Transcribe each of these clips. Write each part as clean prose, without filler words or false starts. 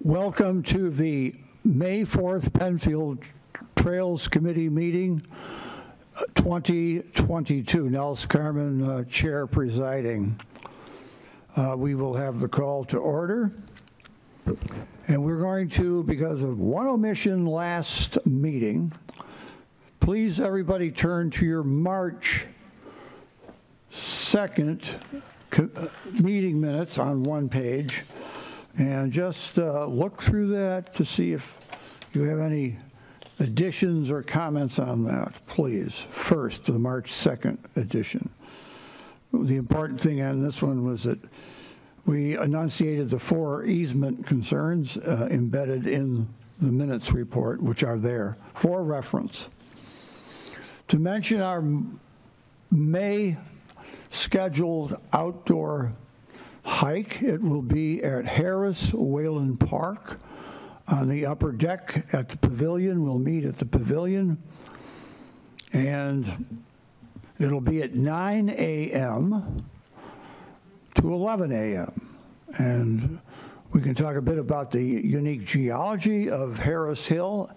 Welcome to the May 4th Penfield Trails Committee meeting 2022. Nels, Carmen, Chair presiding. We will have the call to order. And we're going to, because of one omission last meeting, please everybody turn to your March 2nd meeting minutes on one page and just look through that to see if you have any additions or comments on that, please. First, the March 2nd edition. The important thing on this one was that we enunciated the 4 easement concerns embedded in the minutes report, which are there for reference. To mention our May scheduled outdoor hike, it will be at Harris Whalen Park on the upper deck at the pavilion. We'll meet at the pavilion, and it'll be at 9 a.m. to 11 a.m. And we can talk a bit about the unique geology of Harris Hill,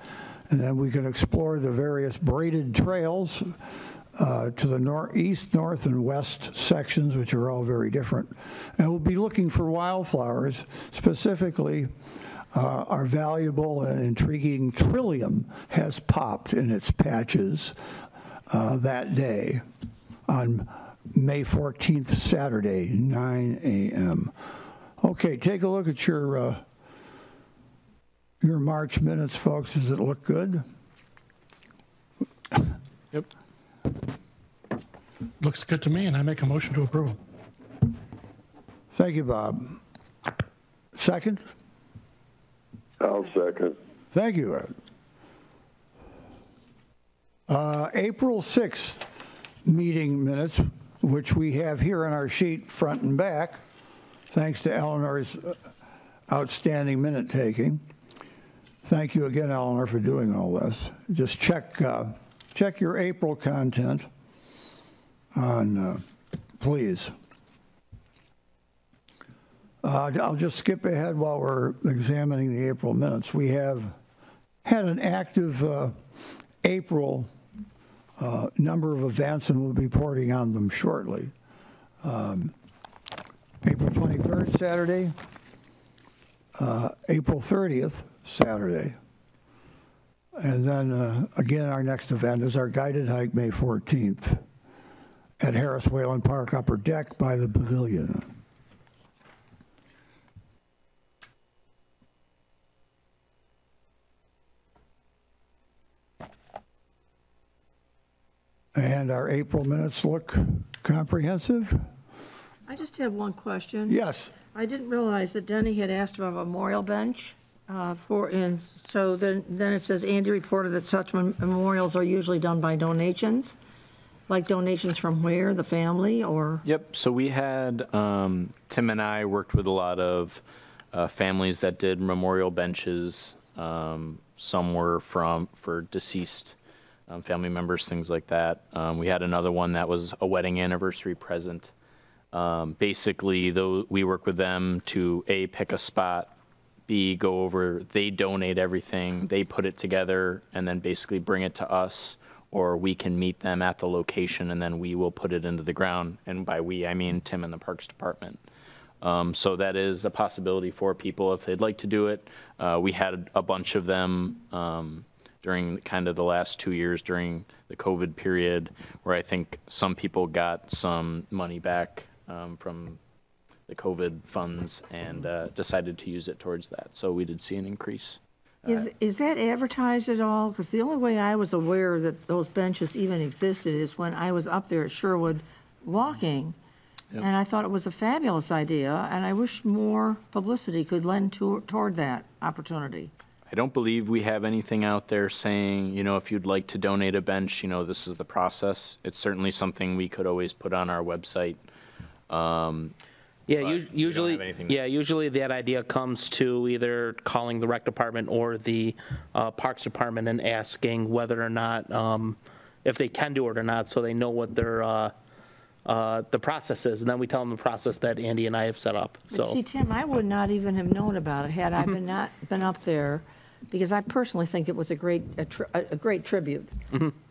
and then we can explore the various braided trails to the east, north, and west sections, which are all very different. And we'll be looking for wildflowers. Specifically, our valuable and intriguing trillium has popped in its patches that day on May 14th, Saturday, 9 a.m. Okay, take a look at your March minutes, folks. Does it look good? Yep. Looks good to me, and I make a motion to approve. Thank you, Bob. Second? I'll second. Thank you, Ed. April 6th meeting minutes, which we have here on our sheet front and back, thanks to Eleanor's outstanding minute taking. Thank you again, Eleanor, for doing all this. Just check your April content on, please. I'll just skip ahead while we're examining the April minutes. We have had an active April number of events, and we'll be reporting on them shortly. April 23rd, Saturday. April 30th, Saturday. And then, again, our next event is our guided hike, May 14th, at Harris Whalen Park Upper Deck by the Pavilion. And our April minutes look comprehensive? I just have one question. Yes. I didn't realize that Denny had asked about a memorial bench and so then it says Andy reported that such memorials are usually done by donations. Like donations from where? The family or? Yep. So we had, Tim and I worked with a lot of families that did memorial benches. Some were for deceased family members, things like that. We had another one that was a wedding anniversary present. Basically, though, we work with them to A, pick a spot, B, go over, they donate everything, they put it together, and then basically bring it to us, or we can meet them at the location, and then we will put it into the ground. And by we, I mean Tim and the Parks Department. So that is a possibility for people if they'd like to do it. We had a bunch of them during kind of the last 2 years during the COVID period, where I think some people got some money back from the COVID funds and decided to use it towards that. So we did see an increase. Is that advertised at all? Because the only way I was aware that those benches even existed is when I was up there at Sherwood walking. Yep. And I thought it was a fabulous idea, and I wish more publicity could lend toward that opportunity. I don't believe we have anything out there saying, you know, if you'd like to donate a bench, you know, this is the process. It's certainly something we could always put on our website. Usually that idea comes to either calling the rec department or the parks department and asking whether or not, if they can do it or not, so they know what their the process is, and then we tell them the process that Andy and I have set up. But So see, Tim, I would not even have known about it had I not been up there, because I personally think it was a great tribute.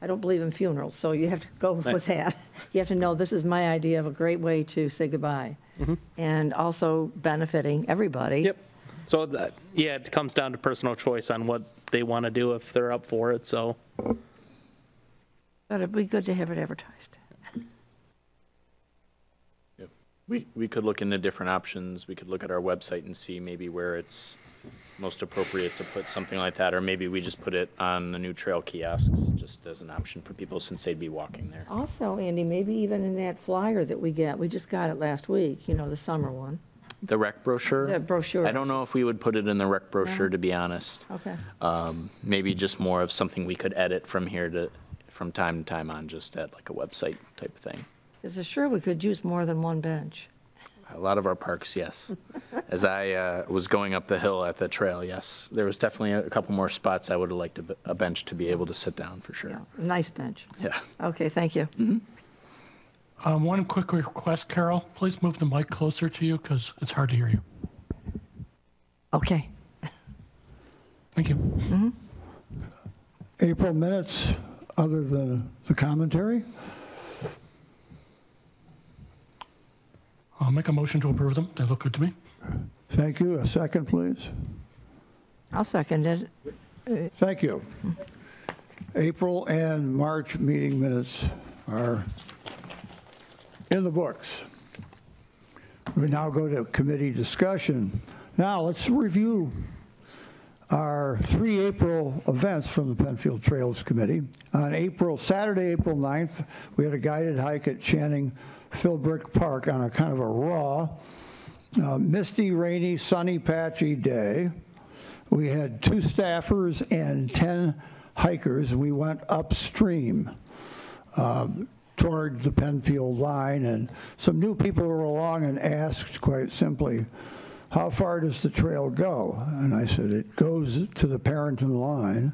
I don't believe in funerals, so you have to go with that. You have to know this is my idea of a great way to say goodbye, and also benefiting everybody. Yep. So yeah, it comes down to personal choice on what they want to do if they're up for it. So. But it'd be good to have it advertised. Yep. We could look into different options. We could look at our website and see maybe where it's most appropriate to put something like that, or maybe we just put it on the new trail kiosks just as an option for people since they'd be walking there. Also, Andy, maybe even in that flyer that we just got it last week, the summer one. The rec brochure? The brochure. I don't know if we would put it in the rec brochure, to be honest. Okay. Maybe just more of something we could edit from time to time on just at like a website type of thing. Because sure we could use more than one bench. A lot of our parks, yes. As I was going up the hill at the trail, yes. There was definitely a couple more spots I would have liked a bench to be able to sit down for sure. Yeah, nice bench. Yeah. Okay, thank you. One quick request, Carol, please move the mic closer to you because it's hard to hear you. Okay. Thank you. April minutes, other than the commentary? I'll make a motion to approve them. They look good to me. Thank you. A second, please. I'll second it. Thank you. April and March meeting minutes are in the books. We now go to committee discussion. Now let's review our 3 April events from the Penfield Trails Committee. On Saturday, April 9th, we had a guided hike at Channing Philbrick Park on a kind of a raw, misty, rainy, sunny, patchy day. We had 2 staffers and 10 hikers. We went upstream toward the Penfield line, and some new people were along and asked quite simply, how far does the trail go? And I said, it goes to the Parrington line.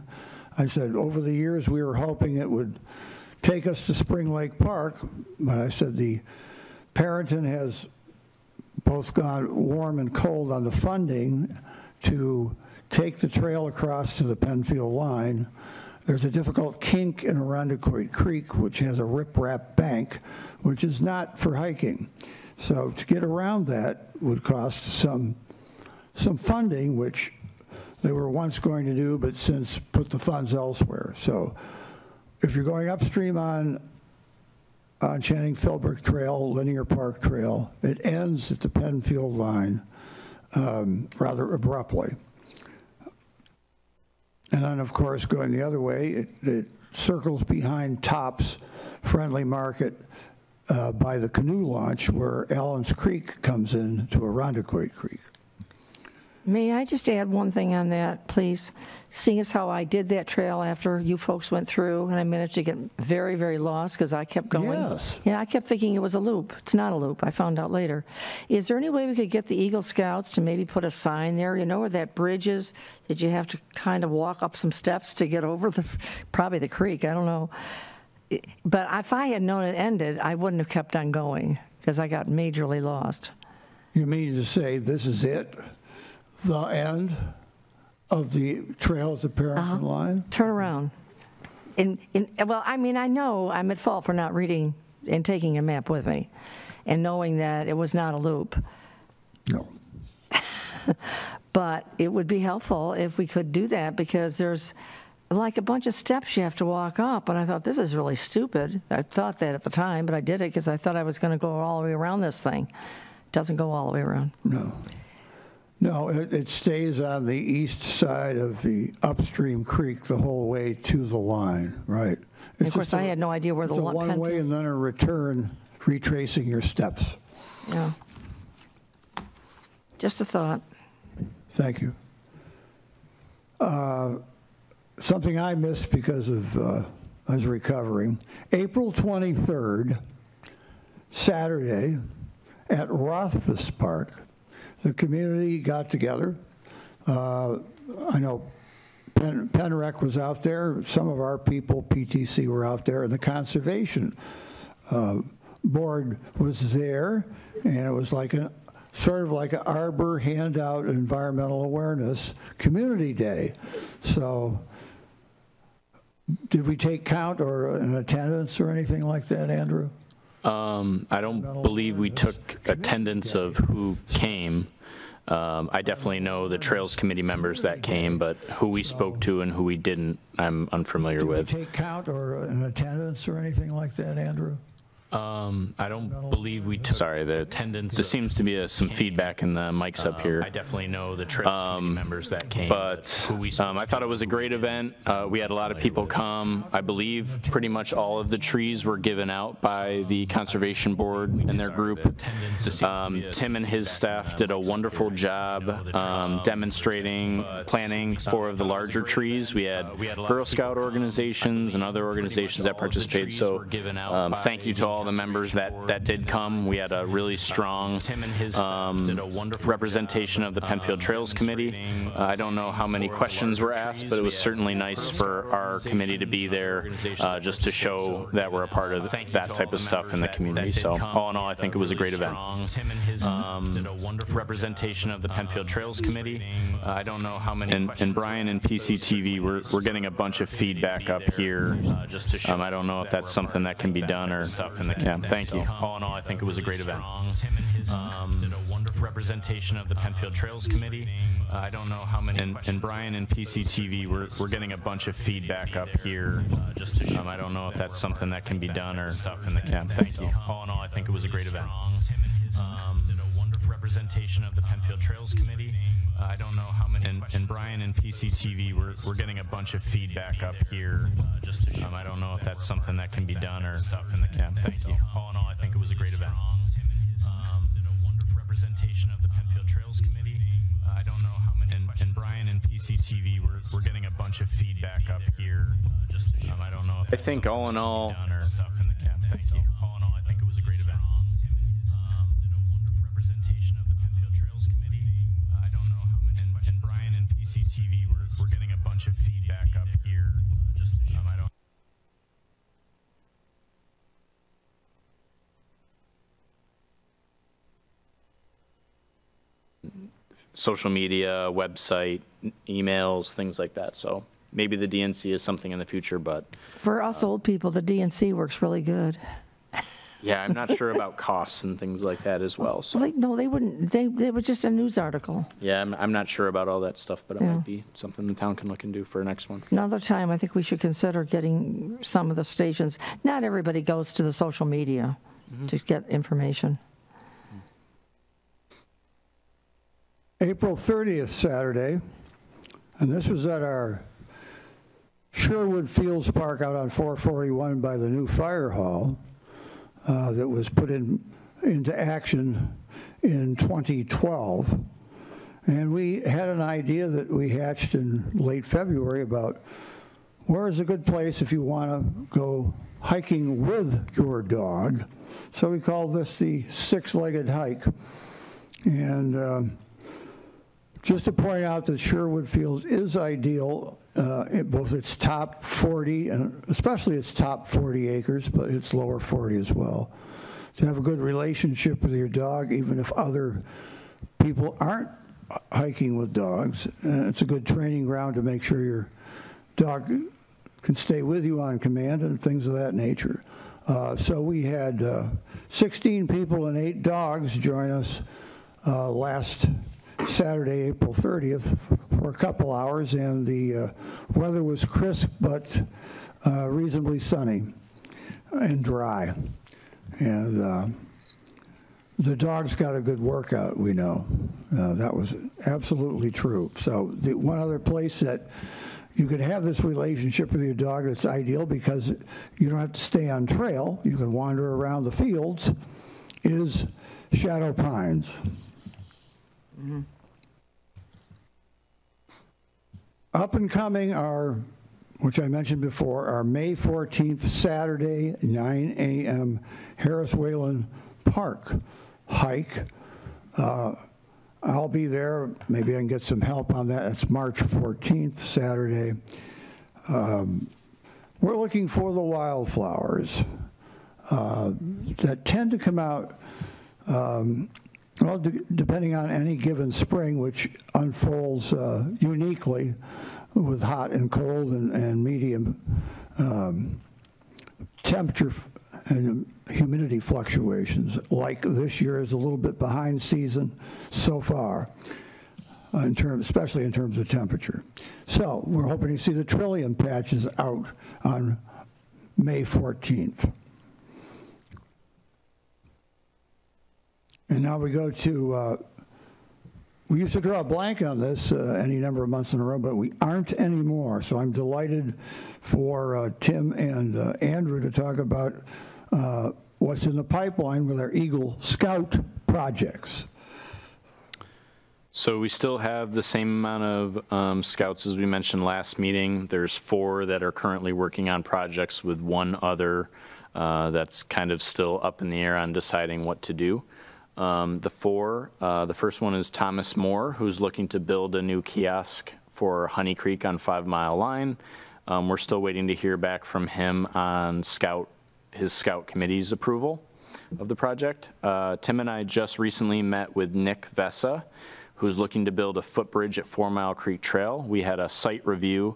I said, over the years we were hoping it would take us to Spring Lake Park, but I said the Parrington has both gone warm and cold on the funding to take the trail across to the Penfield line. There's a difficult kink in Arundecoit Creek, which has a riprap bank, which is not for hiking. So to get around that would cost some funding, which they were once going to do, but since put the funds elsewhere. So if you're going upstream on Channing Philbrick Trail, Linear Park Trail, it ends at the Penfield line rather abruptly. And then, of course, going the other way, it circles behind Tops Friendly Market by the canoe launch where Allen's Creek comes in to Arundecoit Creek. May I just add one thing on that, please? Seeing as how I did that trail after you folks went through, and I managed to get very, very lost because I kept going. Yes. Yeah, I kept thinking it was a loop. It's not a loop. I found out later. Is there any way we could get the Eagle Scouts to maybe put a sign there? You know where that bridge is? That you have to kind of walk up some steps to get over probably the creek. I don't know. But if I had known it ended, I wouldn't have kept on going because I got majorly lost. You mean to say this is it? The end of the trail at the Parrington line? Turn around. Well, I mean, I know I'm at fault for not reading and taking a map with me and knowing that it was not a loop. No. But it would be helpful if we could do that because there's like a bunch of steps you have to walk up. And I thought, this is really stupid. I thought that at the time, but I did it because I thought I was going to go all the way around this thing. It doesn't go all the way around. No. No, it stays on the east side of the upstream creek the whole way to the line, right? And of course, I had no idea where the line. It's a one-way and then a return, retracing your steps. Yeah. Just a thought. Thank you. Something I missed because of I was recovering. April 23rd, Saturday, at Rothfuss Park, the community got together. I know Penrec was out there. Some of our people, PTC, were out there, and the conservation board was there, and it was like sort of like an Arbor handout environmental awareness community day. So did we take count or an attendance or anything like that, Andrew? I don't believe we took attendance of who came. I definitely know the Trails Committee members that came, but who we spoke to and who we didn't, I'm unfamiliar with. Did we take count or an attendance or anything like that, Andrew? I don't believe we took. Sorry, the attendance. There seems to be some feedback in the mics up here. I definitely know the Trails Committee members that came. But I thought it was a great event. We had a lot of people come. I believe pretty much all of the trees were given out by the Conservation Board and their group. Tim and his staff did a wonderful job demonstrating planting for the larger trees. We had Girl Scout organizations and other organizations that participated. So thank you to all the members that did come. We had a really strong representation of the Penfield Trails Committee. I don't know how many questions were asked, but it was certainly nice for our committee to be there just to show that we're a part of that type of stuff in the community. So all in all, I think it was a great event. Representation of the Penfield Trails Committee. I don't know how many. And Brian and PCTV, we're getting a bunch of feedback up here. Just to show. I don't know if that's something that can be done or stuff in the camp. Thank you. All in all, I think it was a great event. Tim and his did a wonderful representation of the Penfield Trails Committee. I don't know how many. And Brian and PCTV, we're getting a bunch of feedback up here. Just to show. I don't know if that's something that can be done or stuff in the camp. Thank you. All in all, I think it was a great event. Tim and his did a wonderful representation of the Penfield Trails Committee. I don't know how many. And Brian and PCTV, we're getting a bunch of feedback up here. Just to show. I don't know if that's something that can be done or stuff in the camp. Thank you. All in all, I think it was a great event. Tim and his did a wonderful representation of the Penfield Trails Committee. I don't know how many. And Brian and PCTV, we're getting a bunch of feedback up here. Just to show. I don't know if I think all in all. Stuff in the camp. Thank you. All in all, I think it was a great event. CTV, we're getting a bunch of feedback up here. Just to show. I don't. Social media, website, emails, things like that. So maybe the DNC is something in the future, but for us old people, the DNC works really good. Yeah, I'm not sure about costs and things like that as well. So no, they wouldn't. They were just a news article. Yeah, I'm not sure about all that stuff, but it might be something the town can look into for next one. Another time, I think we should consider getting some of the stations. Not everybody goes to the social media to get information. April 30th, Saturday, and this was at our Sherwood Fields Park out on 441 by the new fire hall. That was put into action in 2012. And we had an idea that we hatched in late February about where is a good place if you want to go hiking with your dog. So we called this the six-legged hike. And just to point out that Sherwood Fields is ideal, both its top 40 and especially its top 40 acres, but its lower 40 as well. To have a good relationship with your dog, even if other people aren't hiking with dogs. It's a good training ground to make sure your dog can stay with you on command and things of that nature. So we had 16 people and 8 dogs join us last Saturday, April 30th, for a couple hours, and the weather was crisp but reasonably sunny and dry. And the dogs got a good workout, we know. That was absolutely true. So the one other place that you could have this relationship with your dog that's ideal because you don't have to stay on trail, you can wander around the fields, is Shadow Pines. Mm-hmm. Up and coming are, which I mentioned before, our May 14th, Saturday, 9 a.m. Harris Whalen Park hike. I'll be there. Maybe I can get some help on that. It's March 14th, Saturday. We're looking for the wildflowers. that tend to come out, well, depending on any given spring, which unfolds uniquely with hot and cold and medium temperature and humidity fluctuations. Like this year is a little bit behind season so far, especially in terms of temperature. So we're hoping to see the Trillium patches out on May 14th. And now we go to, we used to draw a blank on this any number of months in a row, but we aren't anymore. So I'm delighted for Tim and Andrew to talk about what's in the pipeline with our Eagle Scout projects. So we still have the same amount of scouts as we mentioned last meeting. There's 4 that are currently working on projects with 1 other that's kind of still up in the air on deciding what to do. The 4, the first one is Thomas Moore, who's looking to build a new kiosk for Honey Creek on 5 Mile Line. We're still waiting to hear back from him on his Scout Committee's approval of the project. Tim and I just recently met with Nick Vessa, who's looking to build a footbridge at 4 Mile Creek Trail. We had a site review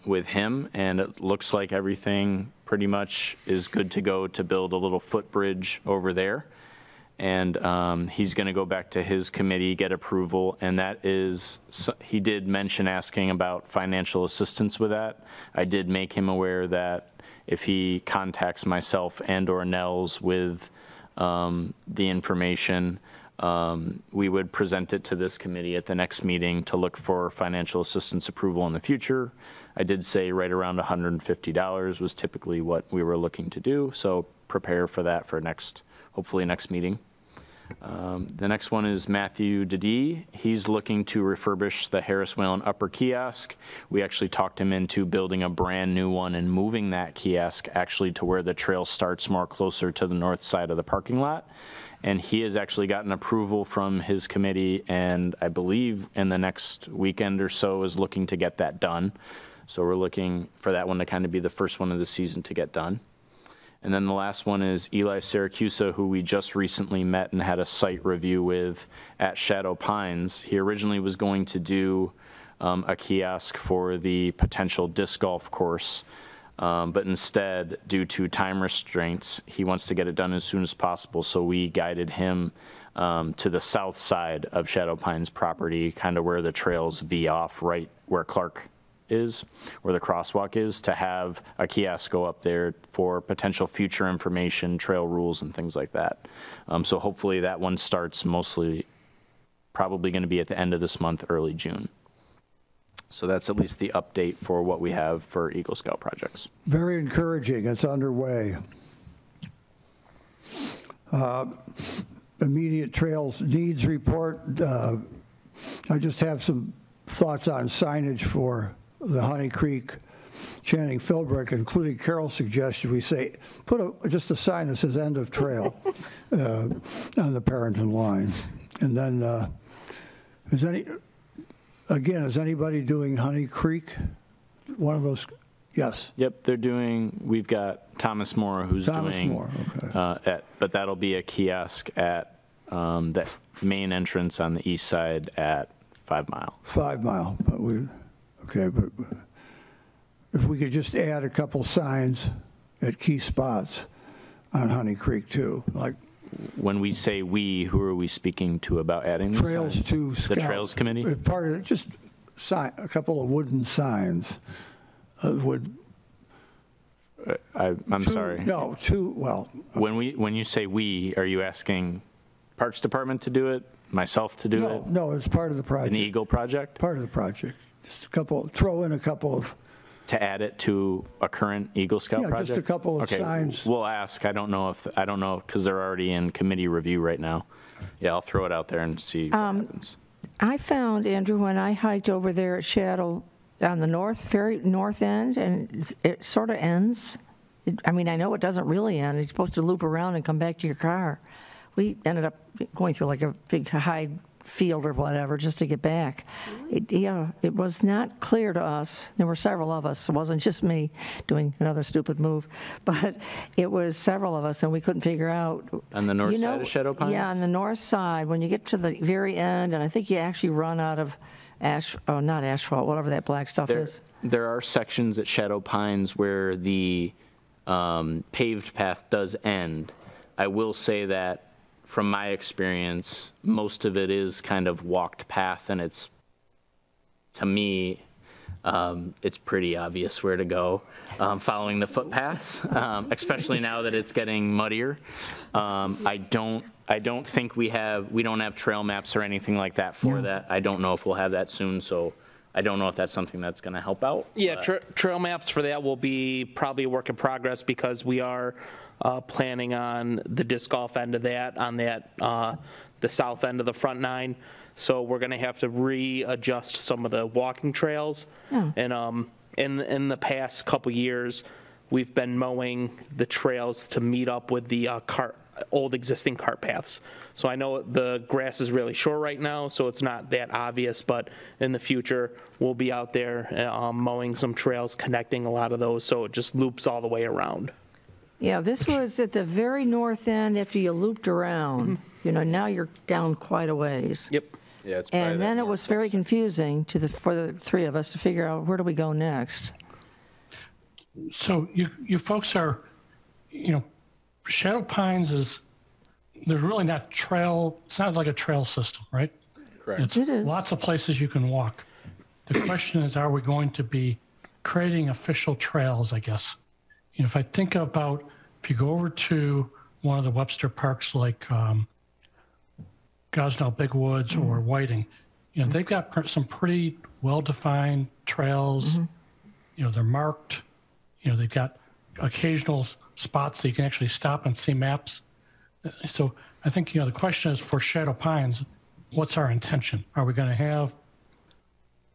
with him, and it looks like everything pretty much is good to go to build a little footbridge over there. And he's going to go back to his committee, get approval, and that is, he did mention asking about financial assistance with that. I did make him aware that if he contacts myself and or Nels with the information, we would present it to this committee at the next meeting to look for financial assistance approval in the future. I did say right around $150 was typically what we were looking to do, so prepare for that for hopefully next meeting. The next one is Matthew Dede. He's looking to refurbish the Harris Whalen upper kiosk. We actually talked him into building a brand new one and moving that kiosk actually to where the trail starts more closer to the north side of the parking lot. And he has actually gotten approval from his committee, and I believe in the next weekend or so is looking to get that done. So we're looking for that one to kind of be the first one of the season to get done. And then the last one is Eli Syracusa, who we just recently met and had a site review with at Shadow Pines. He originally was going to do a kiosk for the potential disc golf course, but instead, due to time restraints, he wants to get it done as soon as possible. So we guided him to the south side of Shadow Pines property, kind of where the trails V off, right where Clark is, where the crosswalk is, to have a kiosk go up there for potential future information, trail rules, and things like that. So hopefully that one starts probably going to be at the end of this month, early June. So that's at least the update for what we have for Eagle Scout projects. Very encouraging. It's underway. Immediate trails needs report. I just have some thoughts on signage for the Honey Creek, Channing Philbrook, including Carol's suggestion. We say, put just a sign that says end of trail on the Parrington line. And then, is anybody doing Honey Creek? One of those, yes. Yep, we've got Thomas Moore who's doing, okay. But that'll be a kiosk at that main entrance on the east side at 5 Mile. 5 Mile, but but if we could just add a couple signs at key spots on Honey Creek too, like. When we say we, who are we speaking to about adding the Trails signs? to The Scout. Trails Committee? Part of it, just a couple of wooden signs would. I'm sorry. No, well. When you say we, are you asking Parks Department to do it, myself to do it? No, it's part of the project. An Eagle project? Part of the project. Just throw in a couple of. To add it to a current Eagle Scout project? Just a couple of okay, signs. We'll ask. I don't know because they're already in committee review right now. Yeah, I'll throw it out there and see what happens. I found, Andrew, when I hiked over there at Shadow on the very north end, and it sort of ends. I know it doesn't really end. It's supposed to loop around and come back to your car. We ended up going through like a big high field or whatever just to get back. It was not clear to us. There were several of us. It wasn't just me doing another stupid move, but it was several of us, and we couldn't figure out. On the north side of Shadow Pines? Yeah, on the north side, when you get to the very end, and I think you actually run out of not asphalt, whatever that black stuff is. There are sections at Shadow Pines where the paved path does end. I will say that from my experience, most of it is kind of walked path, and it's, to me, it's pretty obvious where to go following the footpaths, especially now that it's getting muddier. I don't think we don't have trail maps or anything like that for that. I don't know if we'll have that soon, so I don't know if that's something that's going to help out. Yeah, trail maps for that will be probably a work in progress because we are planning on the disc golf end of that, on that the south end of the front nine. So we're going to have to readjust some of the walking trails. Yeah. And in the past couple years, we've been mowing the trails to meet up with the old existing cart paths. So I know the grass is really short right now, so it's not that obvious, but in the future, we'll be out there mowing some trails, connecting a lot of those, so it just loops all the way around. Yeah, this was at the very north end after you looped around. You know, now you're down quite a ways. Yep. Yeah, it's probably And then it was very confusing for the three of us to figure out where do we go next. So you folks are, Shadow Pines there's really not it's not like a trail system, right? correct. It is. Lots of places you can walk. The question is, are we going to be creating official trails, I guess? If I think about, if you go over to one of the Webster parks like Gosnell Big Woods or Whiting, they've got some pretty well-defined trails. They're marked. They've got occasional spots that you can actually stop and see maps. So I think, the question is for Shadow Pines, what's our intention? Are we going to have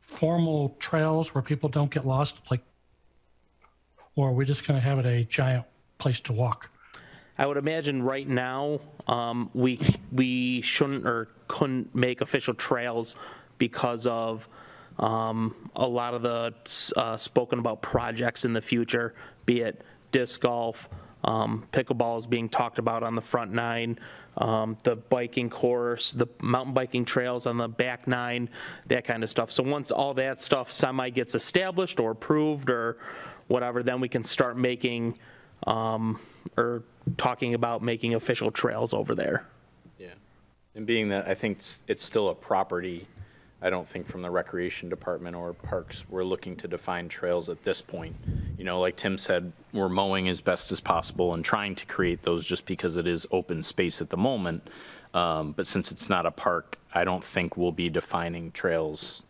formal trails where people don't get lost, or are we just going to have it a giant place to walk? I would imagine right now we shouldn't or couldn't make official trails because of a lot of the spoken about projects in the future, be it disc golf, pickleball is being talked about on the front nine, the biking course, the mountain biking trails on the back nine, that kind of stuff. So once all that stuff semi gets established or approved or whatever, then we can start making or talking about making official trails over there. Yeah, and being that I think it's still a property, I don't think from the recreation department or parks we're looking to define trails at this point. Like Tim said, we're mowing as best as possible and trying to create those just because it is open space at the moment. But since it's not a park, I don't think we'll be defining trails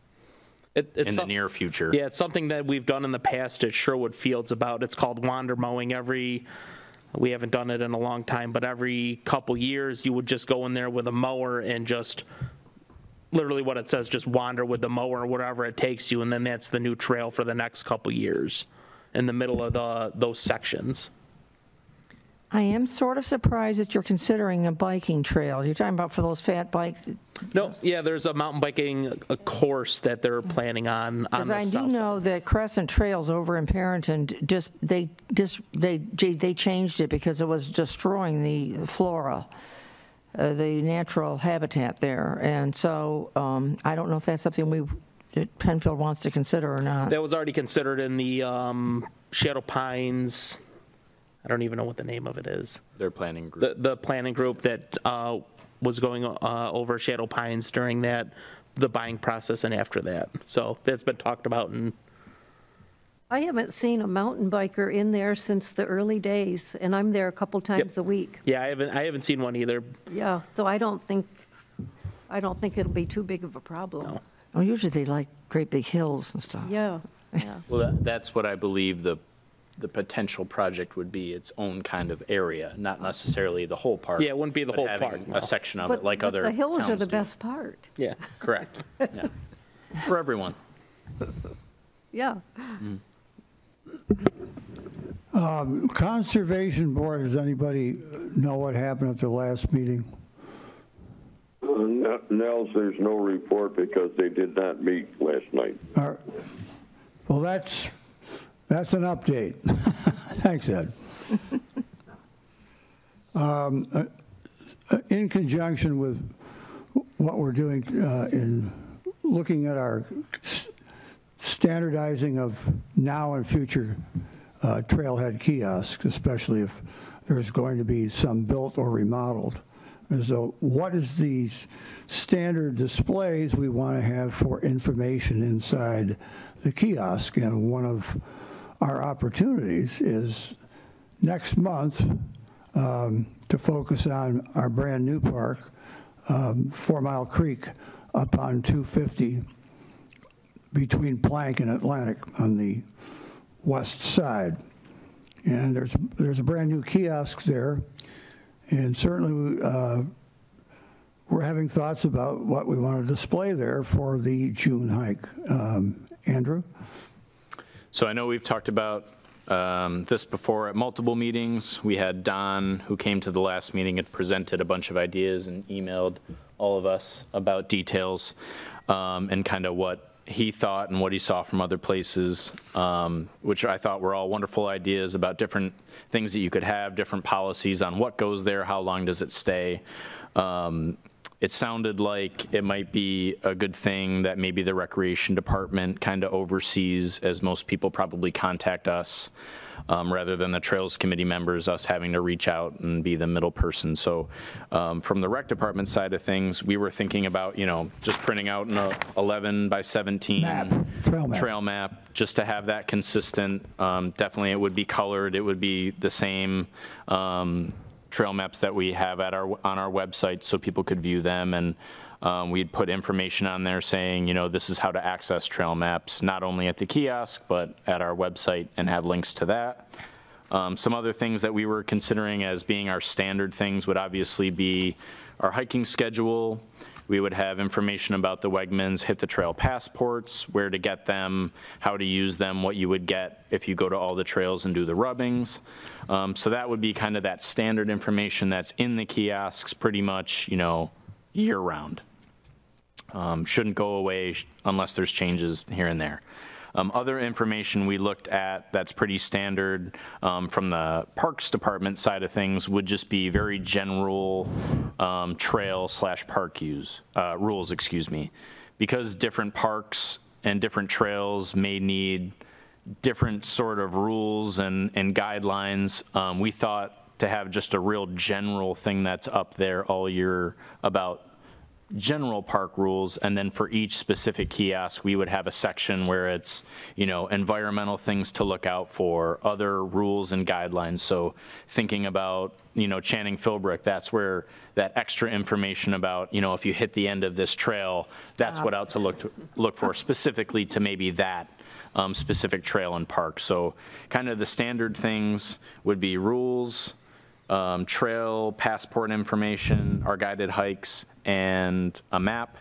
in the near future. Yeah, it's something that we've done in the past at Sherwood Fields it's called wander mowing. We haven't done it in a long time, but every couple years you would just go in there with a mower and just literally what it says, just wander with the mower or whatever it takes you, and then that's the new trail for the next couple years in the middle of those sections. I am sort of surprised that you're considering a biking trail. You're talking about for those fat bikes? No, yeah, there's a mountain biking course that they're planning on the south side. Because I do know that Crescent Trails over in Perrington, they changed it because it was destroying the flora, the natural habitat there. And so I don't know if that's something that Penfield wants to consider or not. That was already considered in the Shadow Pines. I don't even know what the name of it is. Their planning group. The planning group that was going over Shadow Pines during the buying process and after that. So that's been talked about. And I haven't seen a mountain biker in there since the early days, and I'm there a couple times a week. yeah, I haven't seen one either. Yeah, so I don't think it'll be too big of a problem. No. Well, usually they like great big hills and stuff. Yeah. Well, that's what I believe the potential project would be, its own kind of area, not necessarily the whole park. Yeah, it wouldn't be the but whole having park, no. a section of But it like other the hills are towns the do. best part. Yeah. Correct. Yeah. For everyone. Yeah. Conservation Board, does anybody know what happened at the last meeting? No, Nels, there's no report because they did not meet last night. Well, that's an update. Thanks, Ed. In conjunction with what we're doing in looking at our standardizing of now and future trailhead kiosks, especially if there's going to be some built or remodeled. So what is these standard displays we want to have for information inside the kiosk? And one of our opportunities is next month to focus on our brand new park, 4 Mile Creek, up on 250 between Plank and Atlantic on the west side. And there's a brand new kiosk there, and certainly we're having thoughts about what we want to display there for the June hike. Andrew? So I know we've talked about this before at multiple meetings. We had Don, who came to the last meeting, had presented a bunch of ideas and emailed all of us about details and kind of what he thought and what he saw from other places, which I thought were all wonderful ideas about different things that you could have, different policies on what goes there, how long does it stay. It sounded like it might be a good thing that maybe the recreation department kind of oversees, as most people probably contact us, rather than the Trails Committee members, us having to reach out and be the middle person. So from the rec department side of things, we were thinking about, just printing out an 11 by 17 trail map, just to have that consistent. Definitely it would be colored. It would be the same trail maps that we have on our website so people could view them, and we'd put information on there saying, this is how to access trail maps, not only at the kiosk, but at our website, and have links to that. Some other things that we were considering as being our standard things would obviously be our hiking schedule. We would have information about the Wegmans Hit the Trail passports, where to get them, how to use them, what you would get if you go to all the trails and do the rubbings. So that would be kind of that standard information that's in the kiosks pretty much, year-round. Shouldn't go away unless there's changes here and there. Other information we looked at that's pretty standard from the Parks Department side of things would just be very general trail/park rules, because different parks and different trails may need different sort of rules and guidelines. We thought to have just a real general thing that's up there all year about general park rules, and then for each specific kiosk we would have a section where it's environmental things to look out for, other rules and guidelines. So thinking about Channing Philbrick, that's where that extra information about if you hit the end of this trail, that's what out to look for specifically to maybe that specific trail and park. So kind of the standard things would be rules, trail passport information, our guided hikes, and a map.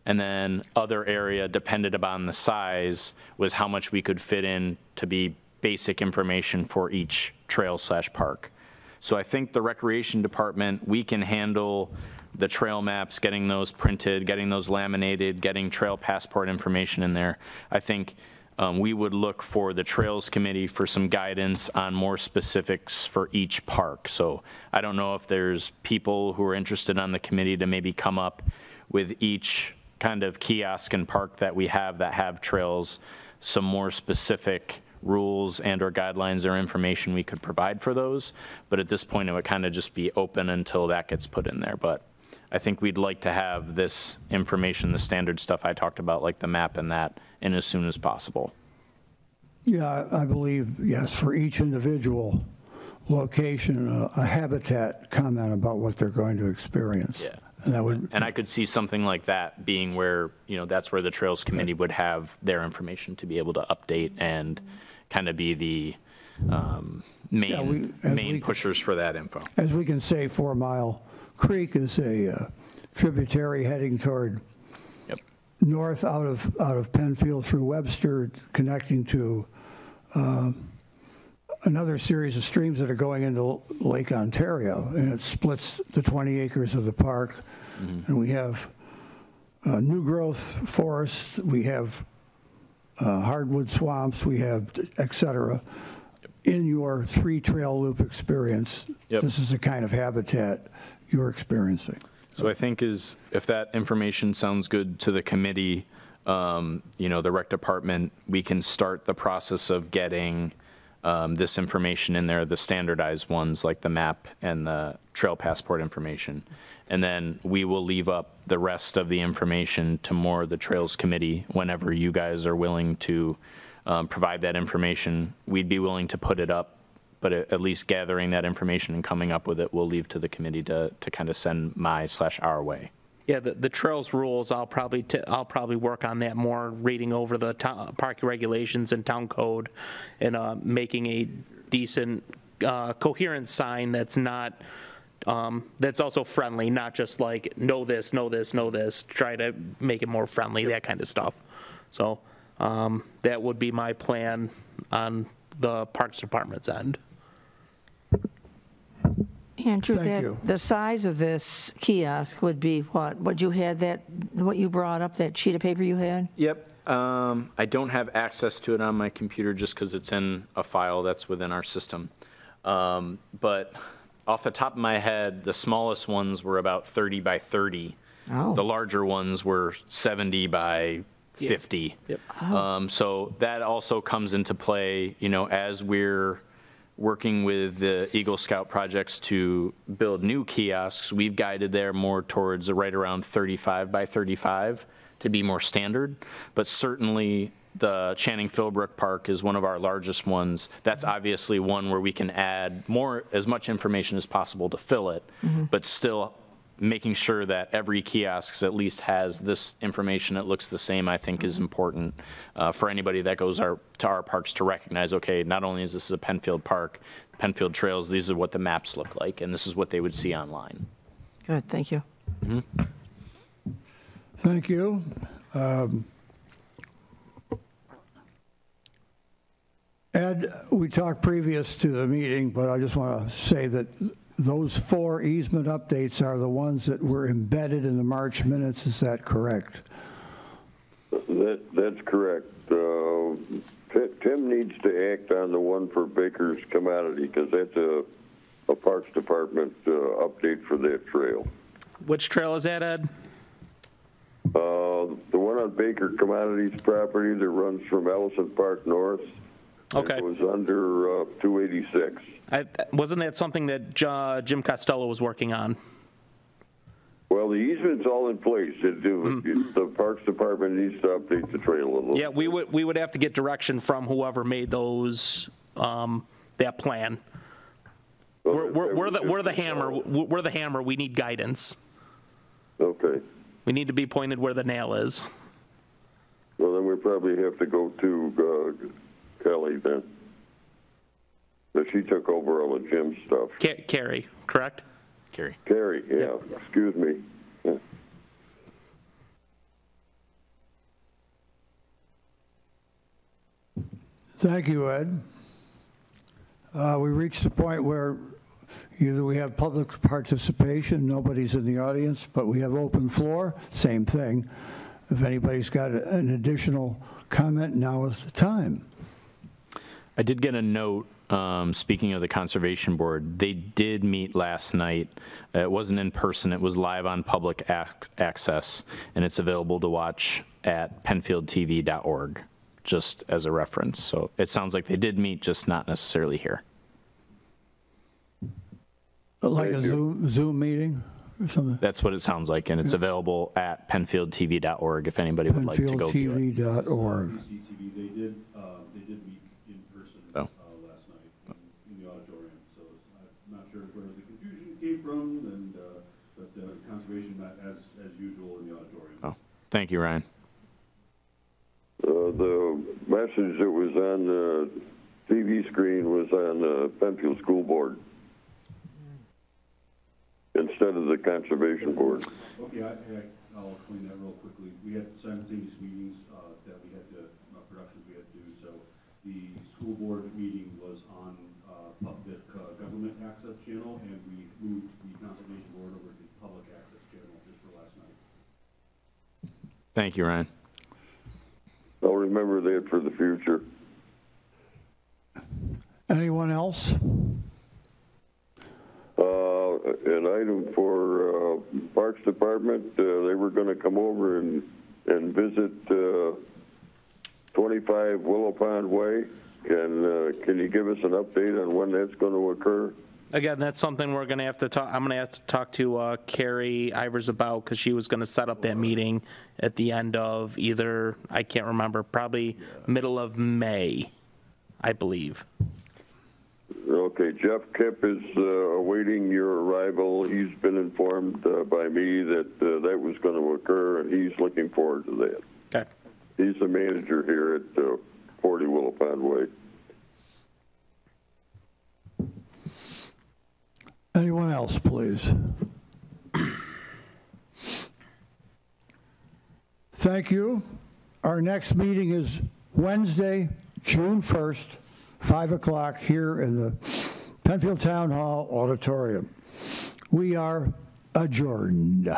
And then other area, depended upon the size, was how much we could fit in to be basic information for each trail/park. So I think the recreation department, we can handle the trail maps, getting those printed, getting those laminated, getting trail passport information in there. I think we would look for the Trails Committee for some guidance on more specifics for each park. So I don't know if there's people who are interested on the committee to maybe come up with each kind of kiosk and park that we have that have trails, some more specific rules and or guidelines or information we could provide for those. But at this point, it would kind of just be open until that gets put in there. But I think we'd like to have this information, the standard stuff I talked about, like the map and that, in as soon as possible. Yeah, I believe, yes, for each individual location, a habitat comment about what they're going to experience. Yeah. And that would, and I could see something like that being where, that's where the Trails Committee would have their information to be able to update and kind of be the main pushers for that info. As we can say, 4 Mile Creek is a tributary heading toward north out of Penfield through Webster, connecting to another series of streams that are going into Lake Ontario, and it splits the 20 acres of the park. And we have new growth forests, we have hardwood swamps, we have et cetera. In your 3 trail loop experience, this is the kind of habitat you're experiencing. So I think if that information sounds good to the committee, the rec department, we can start the process of getting this information in there, the standardized ones like the map and the trail passport information. And then we will leave up the rest of the information to more the trails committee whenever you guys are willing to provide that information. We'd be willing to put it up, but at least gathering that information and coming up with it, we'll leave to the committee to kind of send our way. Yeah, the trails rules, I'll probably work on that more, reading over the park regulations and town code, and making a decent, coherent sign that's not, that's also friendly, not just like, know this, know this, know this, try to make it more friendly, that kind of stuff. So that would be my plan on the Parks Department's end. Andrew, Thank you. the size of this kiosk would be what? What you brought up, that sheet of paper you had? Yep. I don't have access to it on my computer just because it's in a file that's within our system. But off the top of my head, the smallest ones were about 30 by 30. Oh. The larger ones were 70 by 50. Yep. So that also comes into play, as we're working with the Eagle Scout projects to build new kiosks. We've guided there more towards right around 35 by 35 to be more standard. But certainly the Channing Philbrook Park is one of our largest ones. That's obviously one where we can add as much information as possible to fill it, but still making sure that every kiosk at least has this information that looks the same, I think is important for anybody that goes to our parks to recognize, okay, not only is this a Penfield park, Penfield trails, these are what the maps look like, and this is what they would see online. Good, thank you. Thank you. Ed, we talked previous to the meeting, but I just want to say that those 4 easement updates are the ones that were embedded in the March minutes. Is that correct? That's correct. Tim needs to act on the one for Baker's Commodity because that's a Parks Department update for that trail. Which trail is that, Ed? The one on Baker Commodities property that runs from Ellison Park North. Okay. It was under 286. Wasn't that something that Jim Costello was working on? Well, the easement's all in place. The Parks Department needs to update the trail a little. Yeah, we would have to get direction from whoever made those that plan. We're the hammer. We're the hammer. We need guidance. Okay. We need to be pointed where the nail is. Well, then we probably have to go to Kelly then. But she took over all of Jim's stuff. Carrie, correct? Carrie, yeah. Excuse me. Yeah. Thank you, Ed. We reached the point where either we have public participation, nobody's in the audience, but we have open floor, same thing. If anybody's got an additional comment, now is the time. I did get a note, speaking of the Conservation Board, they did meet last night. It wasn't in person, it was live on public access, and it's available to watch at penfieldtv.org, just as a reference. So it sounds like they did meet, just not necessarily here. Like a Zoom meeting or something? That's what it sounds like, and it's available at penfieldtv.org if anybody would like to go view it. Penfieldtv.org. They did meet in person last night in the auditorium. So I'm not sure where the confusion came from, but conservation met as usual in the auditorium. Oh, thank you, Ryan. The message that was on the TV screen was on the Penfield School Board instead of the Conservation Board. Okay, I'll explain that real quickly. We had simultaneous meetings that we had to, productions we had to do. So the school board meeting was on public government access channel, and we moved the Conservation Board over to the public access channel just for last night. Thank you, Ryan. I'll remember that for the future. Anyone else? An item for Parks Department, they were going to come over and visit 25 Willow Pond Way. Can you give us an update on when that's going to occur? Again, that's something we're going to have to talk, I'm going to have to talk to Carrie Ivers about, because she was going to set up that meeting at the end of either, I can't remember, probably middle of May, I believe. Okay, Jeff Kipp is awaiting your arrival. He's been informed by me that that was going to occur, and he's looking forward to that. Okay. He's the manager here at 40 Willow Pond Way. Anyone else, please? Thank you. Our next meeting is Wednesday, June 1st, 5 o'clock here in the Penfield Town Hall Auditorium. We are adjourned.